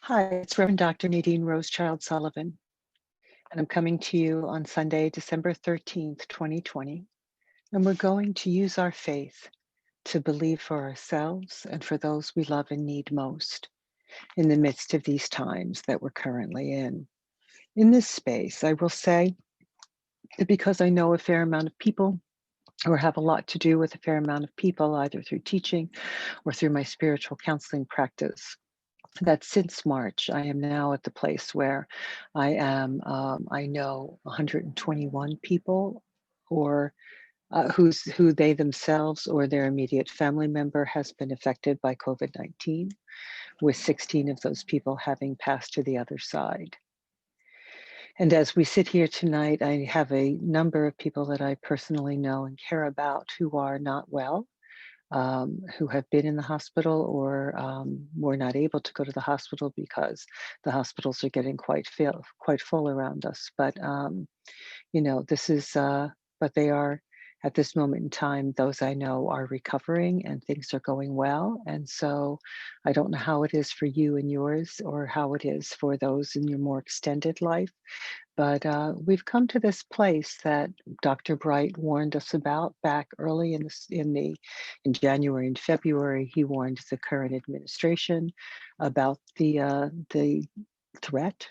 Hi, it's Reverend Dr. Nadine Rosechild-Sullivan, and I'm coming to you on Sunday, December 13th, 2020. And we're going to use our faith to believe for ourselves and for those we love and need most in the midst of these times that we're currently in. In this space, I will say that because I know a fair amount of people or have a lot to do with a fair amount of people, either through teaching or through my spiritual counseling practice, that since March, I am now at the place where I know 121 people or who they themselves or their immediate family member has been affected by COVID-19, with 16 of those people having passed to the other side. And as we sit here tonight, I have a number of people that I personally know and care about who are not well, who have been in the hospital or were not able to go to the hospital because the hospitals are getting quite full around us. But this is, but they are at this moment in time. Those I know are recovering and things are going well. And so, I don't know how it is for you and yours, or how it is for those in your more extended life. But we've come to this place that Dr. Bright warned us about back early in January and February. He warned the current administration about the threat.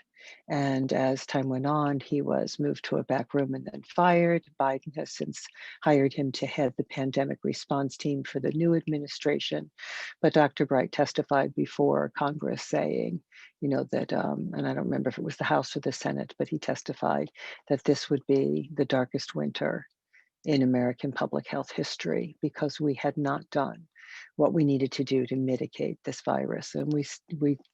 And as time went on, he was moved to a back room and then fired. Biden has since hired him to head the pandemic response team for the new administration. But Dr. Bright testified before Congress saying, that, and I don't remember if it was the House or the Senate, but he testified that this would be the darkest winter in American public health history because we had not done what we needed to do to mitigate this virus. And we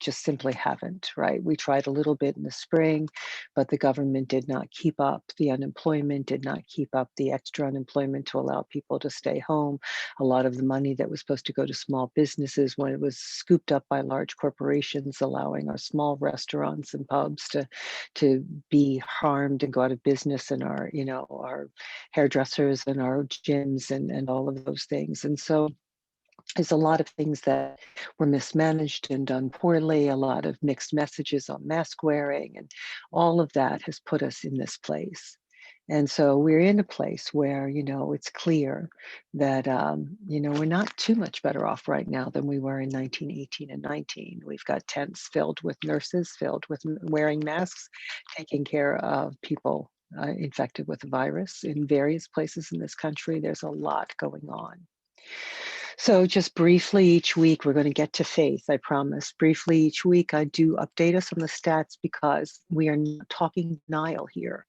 just simply haven't, right? We tried a little bit in the spring, but the government did not keep up. The unemployment did not keep up the extra unemployment to allow people to stay home. A lot of the money that was supposed to go to small businesses, when it was scooped up by large corporations, allowing our small restaurants and pubs to be harmed and go out of business, and our hairdressers and our gyms and all of those things. And so there's a lot of things that were mismanaged and done poorly, a lot of mixed messages on mask wearing, and all of that has put us in this place. And so we're in a place where, it's clear that, we're not too much better off right now than we were in 1918 and 19. We've got tents filled with nurses, filled with wearing masks, taking care of people infected with the virus in various places in this country. There's a lot going on. So just briefly each week, we're going to get to faith, I promise. Briefly each week, I do update us on the stats because we are not talking denial here.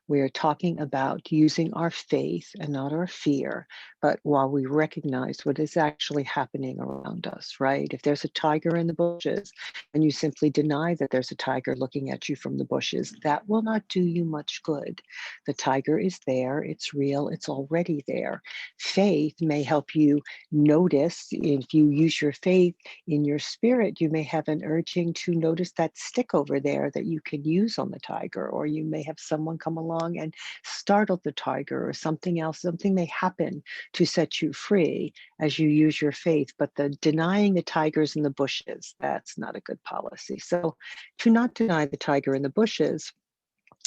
We are talking about using our faith and not our fear, but while we recognize what is actually happening around us, right? If there's a tiger in the bushes and you simply deny that there's a tiger looking at you from the bushes, that will not do you much good. The tiger is there, it's real, it's already there. Faith may help you notice. If you use your faith in your spirit, you may have an urging to notice that stick over there that you can use on the tiger, or you may have someone come along and startle the tiger, or something else, something may happen to set you free as you use your faith. But the denying the tigers in the bushes, that's not a good policy. So to not deny the tiger in the bushes,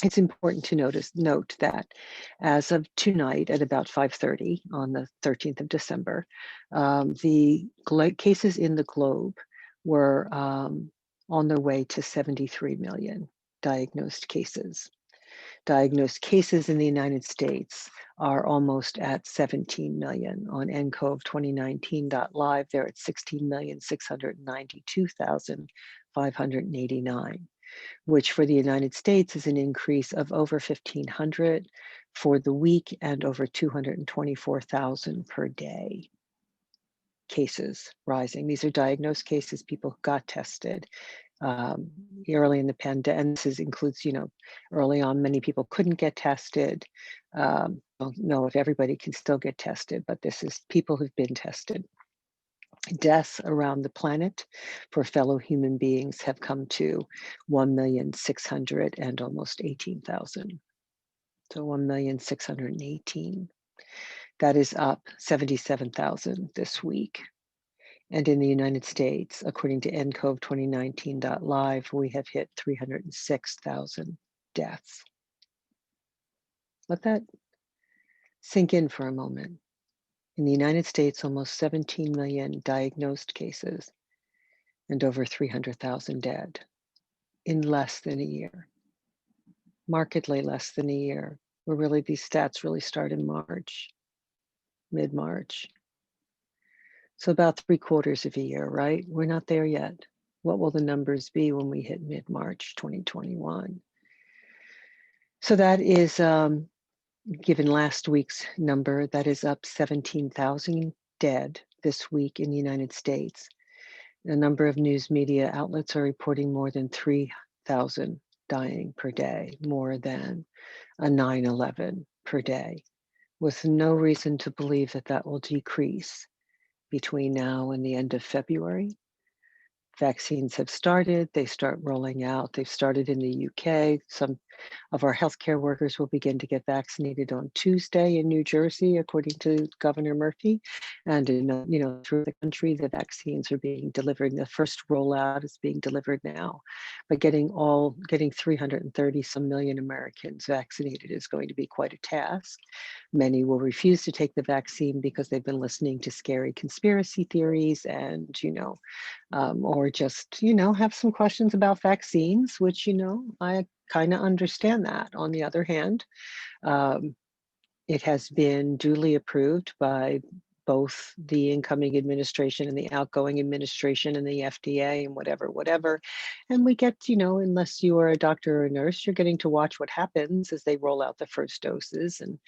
it's important to note that as of tonight at about 5:30 on the 13th of December, the cases in the globe were on their way to 73 million diagnosed cases. Diagnosed cases in the United States are almost at 17 million. On ncov 2019.live, they're at 16,692,589, which for the United States is an increase of over 1,500 for the week and over 224,000 per day. Cases rising. These are diagnosed cases, people who got tested early in the pandemic. And this includes, early on, many people couldn't get tested. I don't know if everybody can still get tested, but this is people who've been tested. Deaths around the planet for fellow human beings have come to 1,600,000 and almost 18,000. So 1,618,000. That is up 77,000 this week. And in the United States, according to ncov2019.live, we have hit 306,000 deaths. Let that sink in for a moment. In the United States, almost 17 million diagnosed cases and over 300,000 dead in less than a year, markedly less than a year. Where really these stats really start in March, mid-March. So about 3/4 of a year, right? We're not there yet. What will the numbers be when we hit mid-March 2021? So that is, given last week's number, that is up 17,000 dead this week in the United States. A number of news media outlets are reporting more than 3,000 dying per day, more than a 9/11 per day, with no reason to believe that that will decrease between now and the end of February. Vaccines have started, they start rolling out. They've started in the UK. Some of our healthcare workers will begin to get vaccinated on Tuesday in New Jersey, according to Governor Murphy. And through the country, the vaccines are being delivered. The first rollout is being delivered now. But getting 330 some million Americans vaccinated is going to be quite a task. Many will refuse to take the vaccine because they've been listening to scary conspiracy theories and, or just, have some questions about vaccines, which, I kind of understand that. On the other hand, um, it has been duly approved by both the incoming administration and the outgoing administration and the FDA and whatever. And we get, unless you are a doctor or a nurse, you're getting to watch what happens as they roll out the first doses. And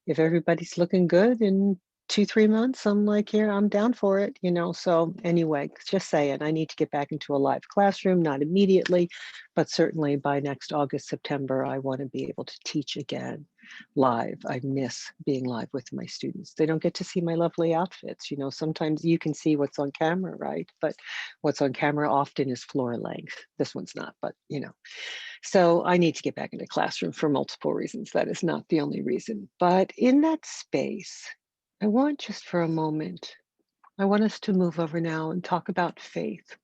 if everybody's looking good in 2-3 months, I'm like, here, I'm down for it, So anyway, just saying, I need to get back into a live classroom, not immediately, but certainly by next August, September, I want to be able to teach again live. I miss being live with my students. They don't get to see my lovely outfits. Sometimes you can see what's on camera, right? But what's on camera often is floor length. This one's not, but So I need to get back into classroom for multiple reasons. That is not the only reason. But in that space, I want just for a moment, I want us to move over now and talk about faith.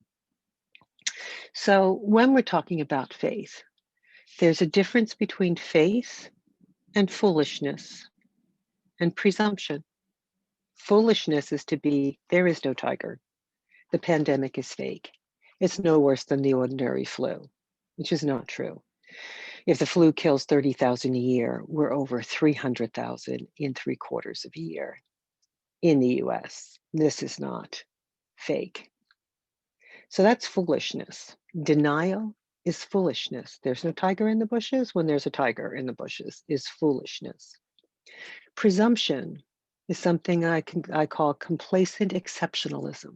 So when we're talking about faith, there's a difference between faith and foolishness and presumption. Foolishness is to be, there is no tiger. The pandemic is fake. It's no worse than the ordinary flu, which is not true. If the flu kills 30,000 a year, we're over 300,000 in 3/4 of a year in the US. This is not fake. So that's foolishness. Denial is foolishness. There's no tiger in the bushes when there's a tiger in the bushes is foolishness. Presumption is something I call complacent exceptionalism.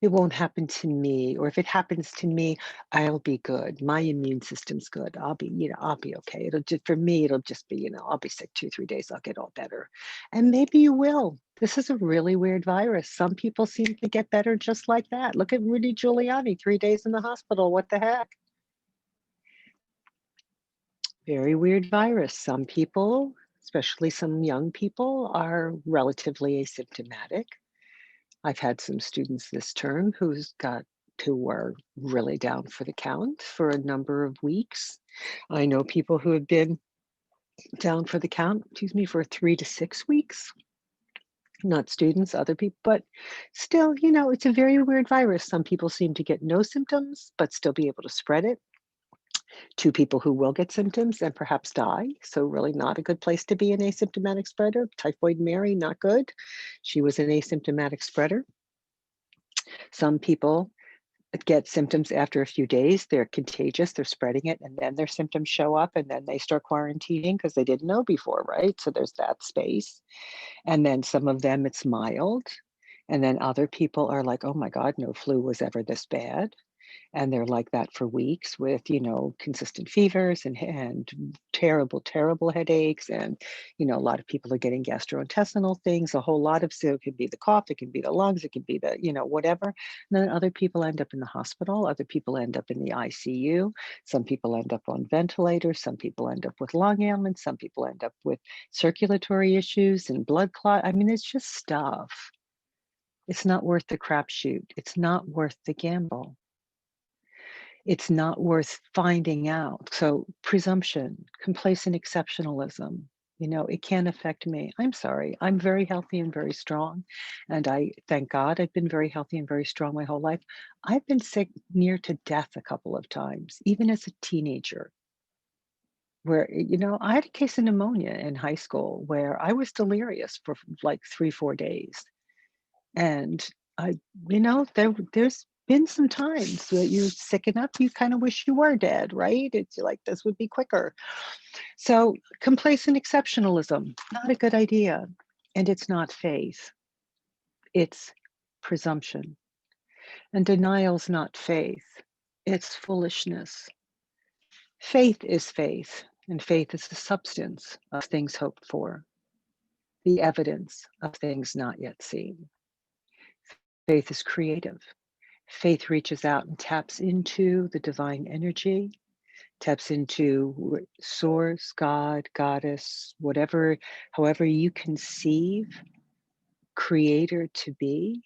It won't happen to me, or if it happens to me, I'll be good. My immune system's good. I'll be okay. It'll just, for me, it'll just be, I'll be sick 2-3 days. I'll get all better. And maybe you will. This is a really weird virus. Some people seem to get better just like that. Look at Rudy Giuliani, 3 days in the hospital. What the heck? Very weird virus. Some people, especially some young people, are relatively asymptomatic. I've had some students this term who were really down for the count for a number of weeks. I know people who have been down for the count, for 3 to 6 weeks. Not students, other people, but still, it's a very weird virus. Some people seem to get no symptoms, but still be able to spread it to people who will get symptoms and perhaps die. So really not a good place to be an asymptomatic spreader. Typhoid Mary, not good. She was an asymptomatic spreader. Some people get symptoms after a few days. They're contagious, they're spreading it, and then their symptoms show up, and then they start quarantining because they didn't know before, right? So there's that space. And then some of them, it's mild. And then other people are like, oh my God, no flu was ever this bad. And they're like that for weeks with, consistent fevers and terrible headaches. And, a lot of people are getting gastrointestinal things, a whole lot of, so it could be the cough, it can be the lungs, it can be the, whatever. And then other people end up in the hospital, other people end up in the ICU, some people end up on ventilators, some people end up with lung ailments, some people end up with circulatory issues and blood clot. I mean, it's just stuff. It's not worth the crapshoot. It's not worth the gamble. It's not worth finding out. So presumption, complacent exceptionalism, it can't affect me. I'm sorry. I'm very healthy and very strong. And I thank God I've been very healthy and very strong my whole life. I've been sick near to death a couple of times, even as a teenager, where, I had a case of pneumonia in high school where I was delirious for like 3, 4 days. And I, there's been some times that you're sick enough, you kind of wish you were dead, right? It's like, this would be quicker. So complacent exceptionalism, not a good idea. And it's not faith, it's presumption. And denial's not faith, it's foolishness. Faith is faith, and faith is the substance of things hoped for, the evidence of things not yet seen. Faith is creative. Faith reaches out and taps into the divine energy, taps into source, God, goddess, whatever, however you conceive creator to be.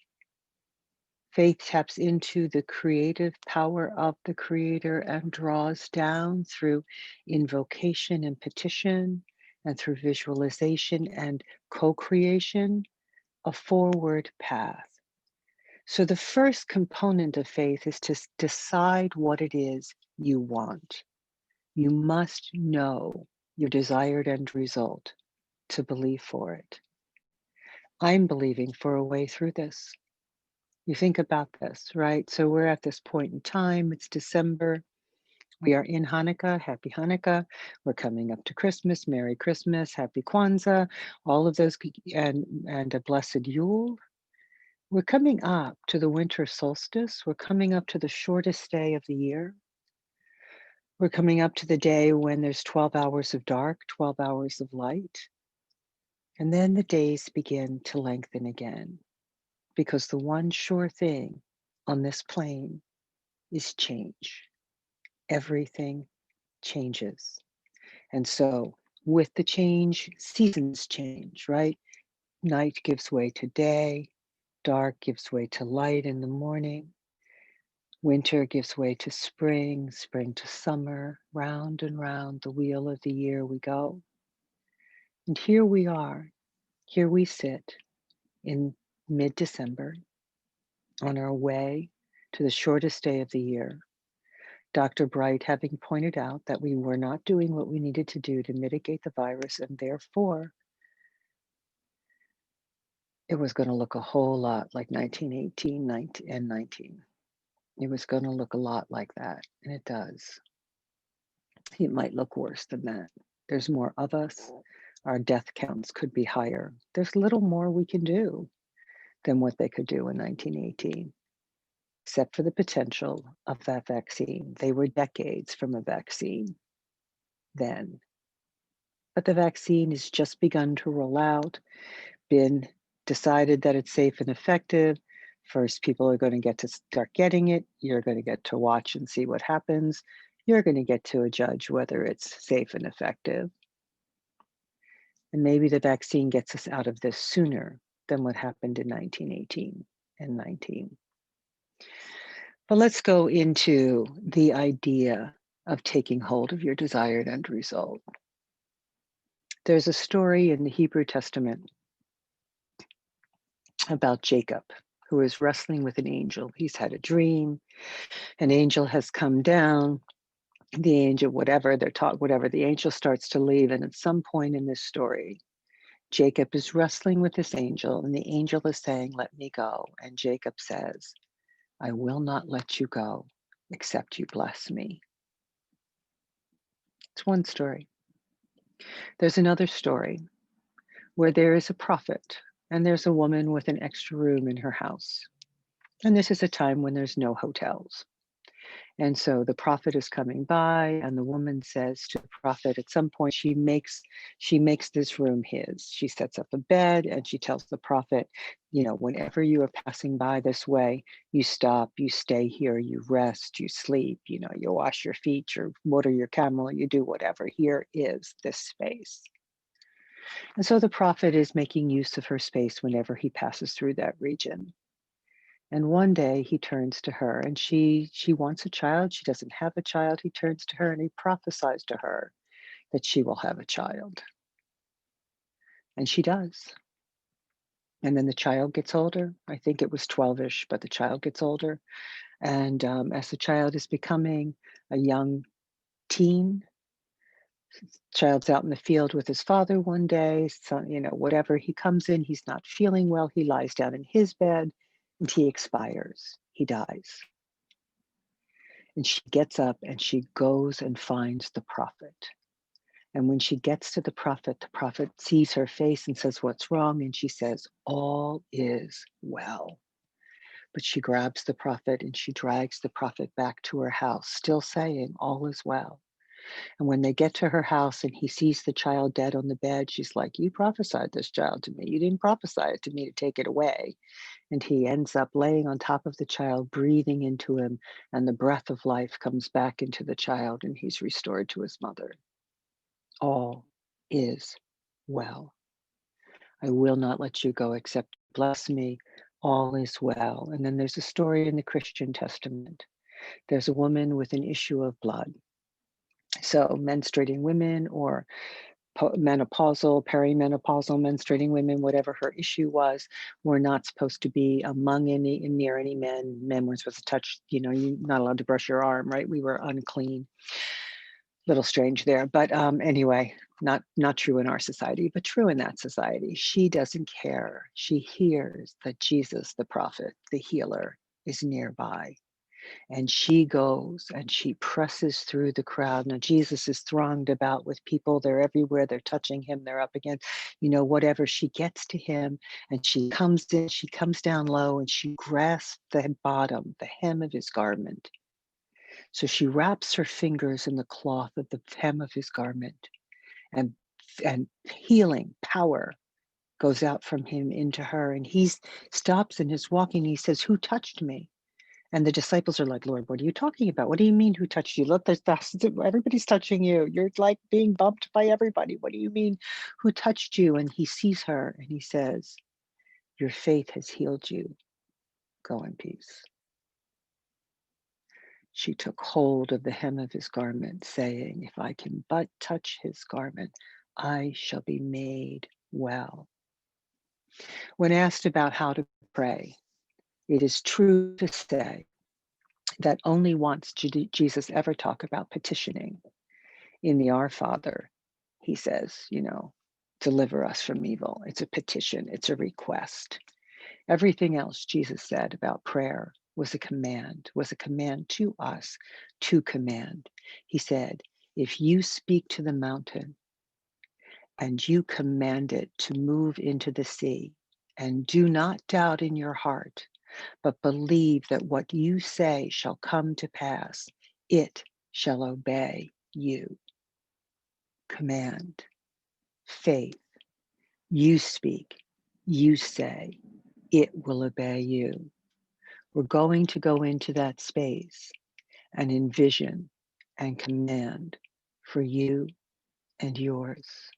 Faith taps into the creative power of the creator and draws down through invocation and petition and through visualization and co-creation a forward path. So the first component of faith is to decide what it is you want. You must know your desired end result to believe for it. I'm believing for a way through this. You think about this, right? So we're at this point in time. It's December. We are in Hanukkah. Happy Hanukkah. We're coming up to Christmas. Merry Christmas. Happy Kwanzaa. All of those, and a blessed Yule. We're coming up to the winter solstice. We're coming up to the shortest day of the year. We're coming up to the day when there's 12 hours of dark, 12 hours of light. And then the days begin to lengthen again, because the one sure thing on this plane is change. Everything changes. And so with the change, seasons change, right? Night gives way to day, dark gives way to light in the morning. Winter gives way to spring, spring to summer, round and round the wheel of the year we go. And here we are, here we sit in mid-December on our way to the shortest day of the year. Dr. Bright having pointed out that we were not doing what we needed to do to mitigate the virus, and therefore it was going to look a whole lot like 1918, 19, and 19. It was going to look a lot like that, and it does. It might look worse than that. There's more of us. Our death counts could be higher. There's little more we can do than what they could do in 1918, except for the potential of that vaccine. They were decades from a vaccine then. But the vaccine has just begun to roll out, been decided that it's safe and effective. First, people are going to get to start getting it. You're going to get to watch and see what happens. You're going to get to judge whether it's safe and effective. And maybe the vaccine gets us out of this sooner than what happened in 1918 and 19. But let's go into the idea of taking hold of your desired end result. There's a story in the Hebrew Testament about Jacob, who is wrestling with an angel. He's had a dream. An angel has come down. The angel, whatever they're taught, whatever, the angel starts to leave. And at some point in this story, Jacob is wrestling with this angel, and the angel is saying, "Let me go." And Jacob says, "I will not let you go, except you bless me." It's one story. There's another story where there is a prophet, and there's a woman with an extra room in her house. And this is a time when there's no hotels. And so the prophet is coming by, and the woman says to the prophet, at some point, she makes this room his. She sets up a bed, and she tells the prophet, whenever you are passing by this way, you stop, you stay here, you rest, you sleep, you wash your feet, you water your camel, you do whatever. Here is this space. And so the prophet is making use of her space whenever he passes through that region. And one day he turns to her and she wants a child. She doesn't have a child. He turns to her and he prophesies to her that she will have a child. And she does. And then the child gets older. I think it was 12ish, but the child gets older. And as the child is becoming a young teen, child's out in the field with his father one day, so, whatever, he comes in, he's not feeling well, he lies down in his bed and he expires, he dies. And she gets up and she goes and finds the prophet. And when she gets to the prophet sees her face and says, "What's wrong?" And she says, "All is well." But she grabs the prophet and she drags the prophet back to her house, still saying, "All is well." And when they get to her house and he sees the child dead on the bed, she's like, "You prophesied this child to me. You didn't prophesy it to me to take it away." And he ends up laying on top of the child, breathing into him, and the breath of life comes back into the child, and he's restored to his mother. All is well. I will not let you go except bless me. All is well. And then there's a story in the Christian Testament. There's a woman with an issue of blood. So menstruating women or menopausal, perimenopausal menstruating women, whatever her issue was, were not supposed to be among any near any men. Men weren't supposed to touch, you're not allowed to brush your arm, right? We were unclean. Little strange there, but anyway, not true in our society, but true in that society. She doesn't care. She hears that Jesus, the prophet, the healer, is nearby. And she goes and she presses through the crowd. Now, Jesus is thronged about with people. They're everywhere. They're touching him. They're up against, whatever. She gets to him and she comes in, she comes down low and she grasps the bottom, the hem of his garment. So she wraps her fingers in the cloth of the hem of his garment, and healing power goes out from him into her. And he stops and is walking. He says, "Who touched me?" And the disciples are like, "Lord, what are you talking about? What do you mean, who touched you? Look, everybody's touching you. You're like being bumped by everybody. What do you mean, who touched you?" And he sees her and he says, "Your faith has healed you. Go in peace." She took hold of the hem of his garment, saying, "If I can but touch his garment, I shall be made well." When asked about how to pray, it is true to say that only once did Jesus ever talk about petitioning. In the Our Father, he says, "Deliver us from evil." It's a petition, it's a request. Everything else Jesus said about prayer was a command to us to command. He said, "If you speak to the mountain and you command it to move into the sea, and do not doubt in your heart, but believe that what you say shall come to pass, it shall obey you." Command, faith. You speak, you say, it will obey you. We're going to go into that space and envision and command for you and yours.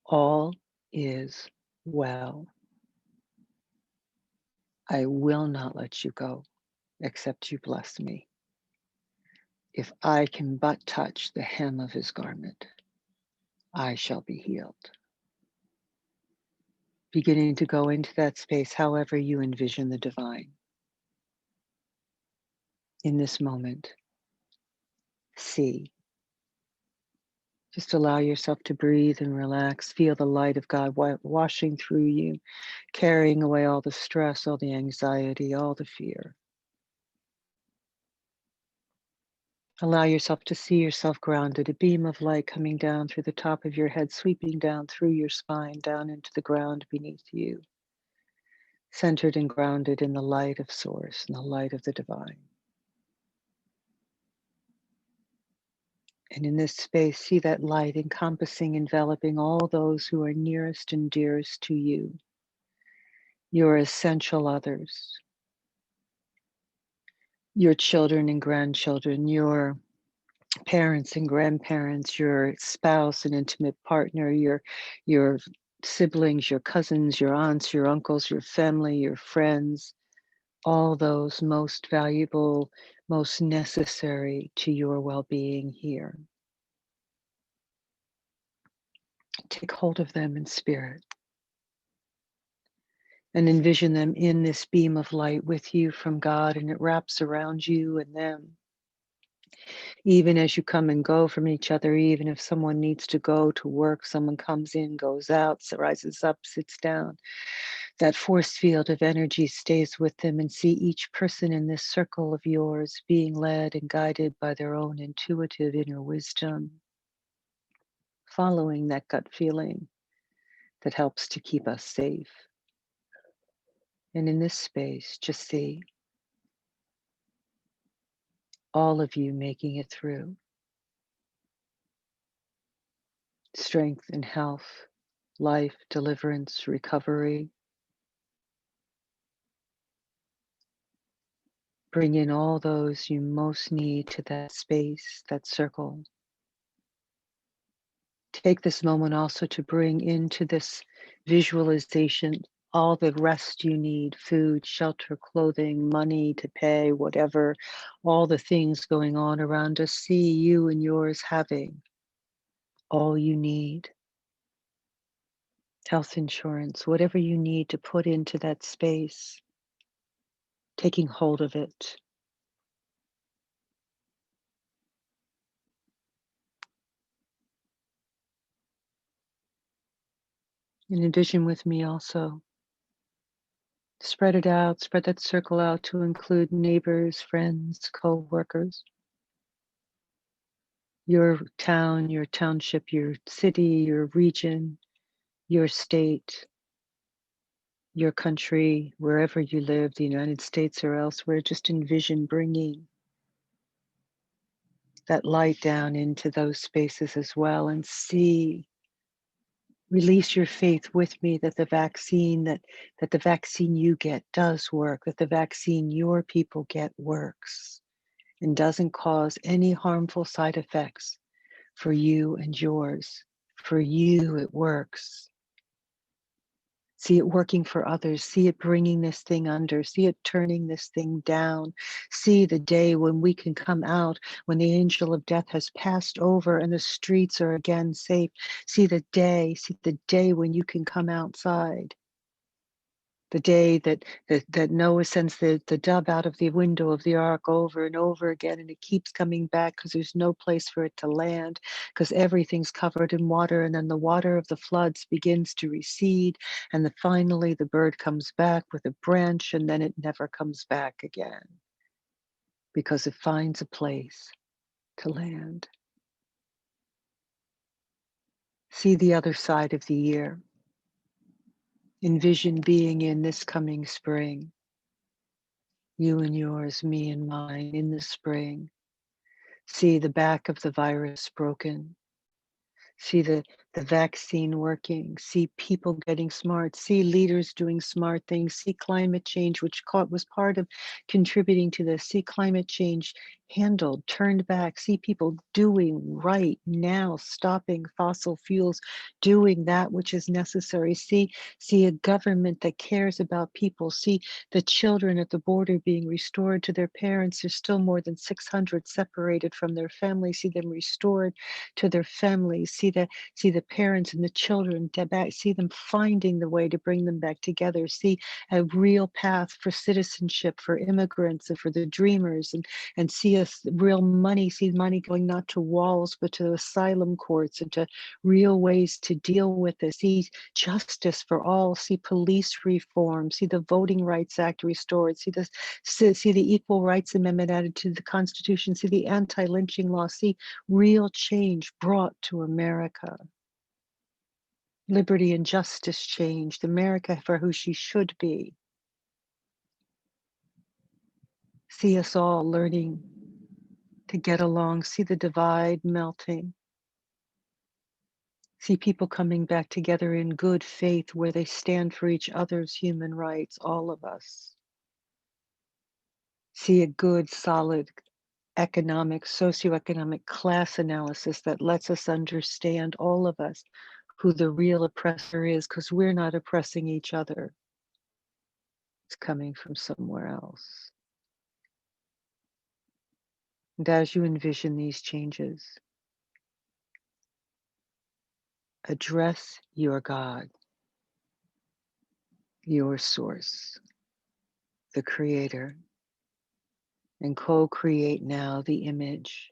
All is well. I will not let you go except you bless me. If I can but touch the hem of his garment, I shall be healed. Beginning to go into that space, however you envision the divine. In this moment, see. Just allow yourself to breathe and relax. Feel the light of God washing through you, carrying away all the stress, all the anxiety, all the fear. Allow yourself to see yourself grounded, a beam of light coming down through the top of your head, sweeping down through your spine, down into the ground beneath you, centered and grounded in the light of Source and the light of the divine. And in this space, see that light encompassing, enveloping all those who are nearest and dearest to you, your essential others, your children and grandchildren, your parents and grandparents, your spouse and intimate partner, your siblings, your cousins, your aunts, your uncles, your family, your friends, all those most valuable, most necessary to your well-being here. Take hold of them in spirit and envision them in this beam of light with you from God, and it wraps around you and them. Even as you come and go from each other, even if someone needs to go to work, someone comes in, goes out, rises up, sits down, that force field of energy stays with them, and see each person in this circle of yours being led and guided by their own intuitive inner wisdom, following that gut feeling that helps to keep us safe. And in this space, just see all of you making it through. Strength and health, life, deliverance, recovery. Bring in all those you most need to that space, that circle. Take this moment also to bring into this visualization all the rest you need: food, shelter, clothing, money to pay, whatever, all the things going on around us. See you and yours having all you need. Health insurance, whatever you need to put into that space, taking hold of it. And envision with me also. Spread it out, spread that circle out to include neighbors, friends, co-workers, your town, your township, your city, your region, your state, your country, wherever you live, the United States or elsewhere. Just envision bringing that light down into those spaces as well, and see, release your faith with me that the vaccine that the vaccine you get does work, that the vaccine your people get works and doesn't cause any harmful side effects for you and yours. For you, it works. See it working for others. See it bringing this thing under. See it turning this thing down. See the day when we can come out, when the angel of death has passed over and the streets are again safe. See the day when you can come outside. The day that Noah sends the dove out of the window of the ark over and over again, and it keeps coming back because there's no place for it to land, because everything's covered in water, and then the water of the floods begins to recede, and finally the bird comes back with a branch, and then it never comes back again because it finds a place to land. See the other side of the year. Envision being in this coming spring. You and yours, me and mine, in the spring. See the back of the virus broken. See the vaccine working. See people getting smart. See leaders doing smart things. See climate change, which was part of contributing to this. See climate change handled, turned back. See people doing right now, stopping fossil fuels, doing that which is necessary. See a government that cares about people. See the children at the border being restored to their parents. There's still more than 600 separated from their families. See them restored to their families. See the parents and the children back. See them finding the way to bring them back together. See a real path for citizenship for immigrants and for the dreamers, and see us real money. See money going not to walls but to asylum courts and to real ways to deal with this. See justice for all. See police reform. See the Voting Rights Act restored. See the Equal Rights Amendment added to the Constitution. See the anti-lynching law. See real change brought to America. Liberty and justice changed. America for who she should be. See us all learning to get along. See the divide melting. See people coming back together in good faith where they stand for each other's human rights, all of us. See a good, solid economic, socioeconomic class analysis that lets us understand, all of us, who the real oppressor is, because we're not oppressing each other. It's coming from somewhere else. And as you envision these changes, address your God, your source, the creator, and co-create now the image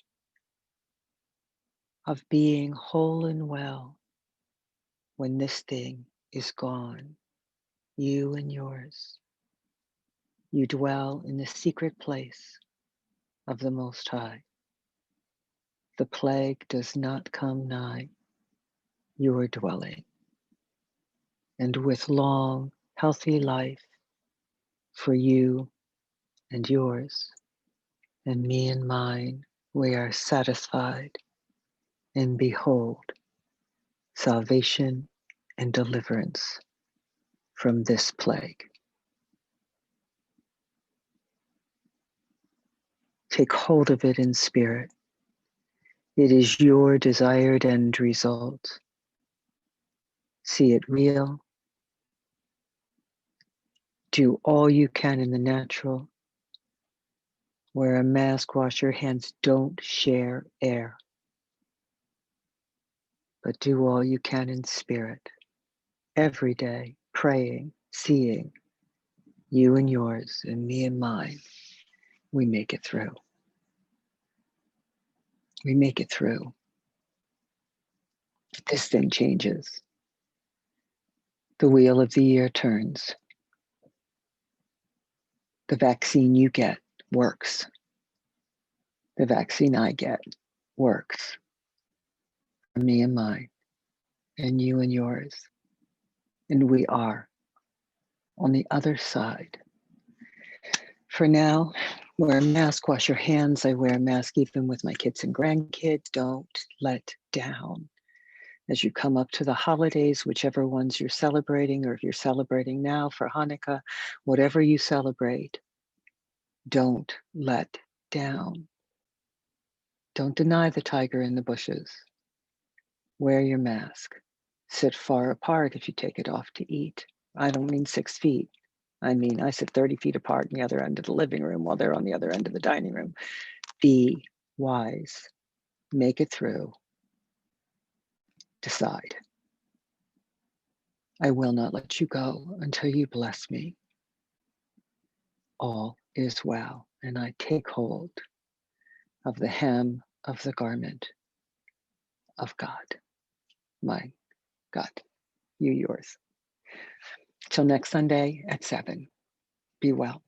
of being whole and well when this thing is gone, you and yours. You dwell in the secret place of the Most High. The plague does not come nigh your dwelling. And with long, healthy life for you and yours, and me and mine, we are satisfied. And behold, salvation and deliverance from this plague. Take hold of it in spirit. It is your desired end result. See it real. Do all you can in the natural. Wear a mask, wash your hands, don't share air. But do all you can in spirit. Every day, praying, seeing, you and yours and me and mine, we make it through. We make it through. This thing changes. The wheel of the year turns. The vaccine you get works. The vaccine I get works for me and mine, and you and yours. And we are on the other side. For now, wear a mask, wash your hands. I wear a mask even with my kids and grandkids. Don't let down. As you come up to the holidays, whichever ones you're celebrating, or if you're celebrating now for Hanukkah, whatever you celebrate, don't let down. Don't deny the tiger in the bushes. Wear your mask. Sit far apart if you take it off to eat. I don't mean 6 feet. I mean, I sit 30 feet apart on the other end of the living room while they're on the other end of the dining room. Be wise. Make it through. Decide. I will not let you go until you bless me. All is well, and I take hold of the hem of the garment of God. My God, you yours. Till next Sunday at 7. Be well.